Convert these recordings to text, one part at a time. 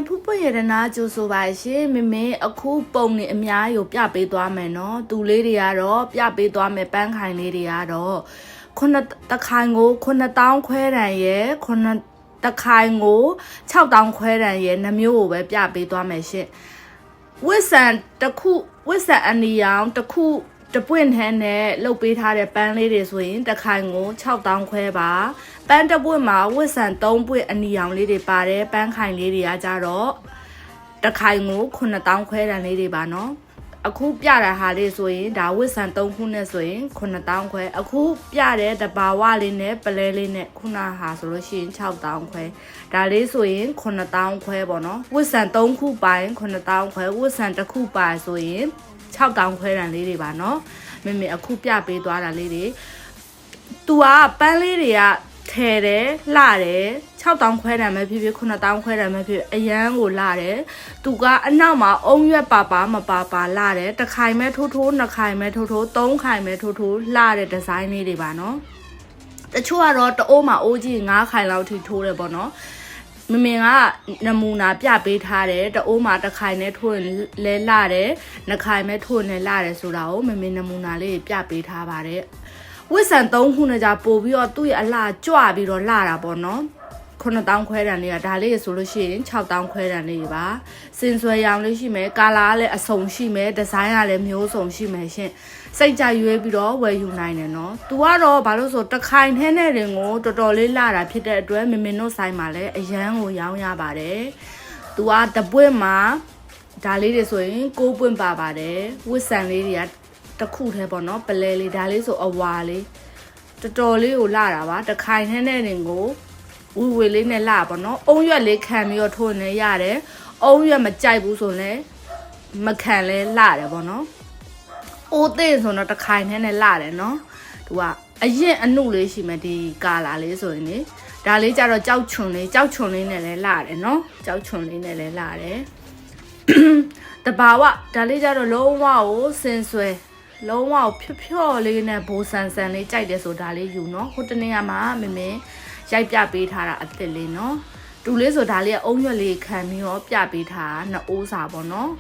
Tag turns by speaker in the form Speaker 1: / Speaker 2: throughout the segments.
Speaker 1: ဖူးပွင့်ရတနာကျိုးဆိုပါရှင်မမေအခုပုံနေအများကိုပြပေးသွားမယ်နော်သူလေးတွေကတော့ပြပေးသွားမယ်ပန်းခိုင်လေးတွေကတော့ခုနှစ်တခိုင်ကို9000ခွဲတန်ရဲ့ခုနှစ်တခိုင်ကို6000ခွဲတန်ရဲ့နှမျိုးကိုပဲပြပေးသွားမယ်ရှင်ဝစ်ဆန်တစ်ခုဝစ်ဆန်အနီရောင်တစ်ခုတပွင့်ထဲနဲ့လှုပ်ပေးထားတဲ့ပန်းလေးတွေဆိုရင်တခိုင်ကို6000ခွဲပါပန်းတပွင့်မှာဝစ်ဆန်3ပွင့်အနီရောင်လေးတွေပါတယ်ပန်းခိုင်လေးတွေကကြတော့တခိုင်ကို9000ခွဲတန်လေးတွေပါနော်အခုပြတဲ့ဟာလေးဆိုရင်ဒါဝစ်ဆန်3ခုနဲ့ဆိုရင်9000ခွဲအခုပြတဲ့တဘာဝလေးနဲ့ပလဲလေးနဲ့ခုနဟာဆိုလို့ရှိရင်6000ခွဲဒါလေးဆိုရင်9000ခွဲပေါ့နော်ဝစ်ဆန်3ခုပိုင်း9000ခွဲဝစ်ဆန်တစ်ခုပိုင်းဆိုရင်6000ခွဲတန်လေးတွေပါနော်မေမေအခုပြပေးသွားတာလေးတွေသူကပန်းလေးတွေကထဲတယ်လှတယ်6000ခွဲတန်ပဲဖြစ်ဖြစ်9000ခွဲတန်ပဲဖြစ်အရန်ကိုလှတယ်သူကအနောက်မှာအုံရွက်ပါပါမပါပါလှတယ်တစ်ခိုင်မဲထိုးထိုးနှစ်ခိုင်မဲထိုးထိုးသုံးခိုင်မဲထိုးထိုးလှတဲ့ဒီဇိုင်းလေးတွေပါနော်တချို့ကတော့တအိုးမှာအိုးကြီး9ခိုင်လောက်ထိထိုးတယ်ပေါ့နော်မမင်ကနမူနာပြပေးထားတယ်တအိုးမှာတစ်ခိုင်နဲ့ထိုးရင်လဲလှတယ်နှစ်ခိုင်မဲထိုးရင်လဲလှတယ်ဆိုတာကိုမမင်နမူနာလေးပြပေးထားပါတယ်ဝစ်ဆန်3ခုနဲ့ကြပို့ပြီးတော့သူ့ရဲ့အလှကြွပြီးတော့လှတာပေါ့နော်9000ခွဲတန်လေးကဒါလေးဆိုလို့ရှိရင်6000ခွဲတန်လေးပါစင်ဆွဲရောင်လေးရှိမယ်ကာလာကလည်းအစုံရှိမယ်ဒီဇိုင်းကလည်းမျိုးစုံရှိမယ်ရှင်စိတ်ကြရွေးပြီးတော့ဝယ်ယူနိုင်တယ်နော်သူကတော့ဘာလို့ဆိုတခိုင်ထဲနဲ့တင်ကိုတော်တော်လေးလှတာဖြစ်တဲ့အတွက်မမင်တို့ဆိုင်မှာလည်းအရန်ကိုရောင်းရပါတယ်သူကတပွင့်မှာဒါလေးတွေဆိုရင်6ပွင့်ပါပါတယ်ဝစ်ဆန်လေးတွေကတခုထဲပေါ့နော်ပလဲလေးဒါလေးဆိုအဝါလေးတော်တော်လေးကိုလှတာပါတခိုင်ထဲနဲ့တင်ကိုဝေလေးနဲ့လှပါနော်အုံရွက်လေးခံပြီးတော့ထိုးနေရတယ်အုံရွက်မကြိုက်ဘူးဆိုရင်မခံလဲလှတယ်ပေါ့နော်အိုးသေးဆိုတော့တခိုင်ထဲနဲ့လှတယ်နော်သူကအရင်အနုလေးရှိမှဒီကာလာလေးဆိုရင်လေဒါလေးကြတော့ကြောက်ချွန်လေးနဲ့လည်းလှတယ်နော်ကြောက်ချွန်လေးနဲ့လည်းလှတယ်တဘာဝဒါလေးကြတော့လုံးဝကိုစင်ဆွဲလုံးဝဖြော့လေးနဲ့ဘိုးဆန်ဆန်လေးကြိုက်တယ်ဆိုဒါလေးယူနော်ဟိုတနေ့ကမှမမေရိုက်ပြပေးထားတာအစ်စ်လေးနော်တူလေးဆိုဒါလေးကအုံရွက်လေးခံပြီးတော့ပြပေးထားတာနှစ်အိုးစာပေါ့နော်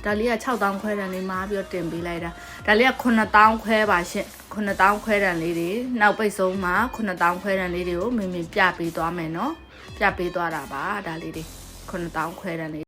Speaker 1: ဒါလေးက6000ခွဲတန်လေးမားပြီးတော့တင်ပေးလိုက်တာဒါလေးက9000ခွဲပါရှင့်9000ခွဲတန်လေးတွေနောက်ပိတ်ဆုံးမှာ9000ခွဲတန်လေးတွေကိုမမေပြပေးသွားမယ်နော်ပြပေးသွားတာပါဒါလေးတွေ9000ခွဲတန်လေး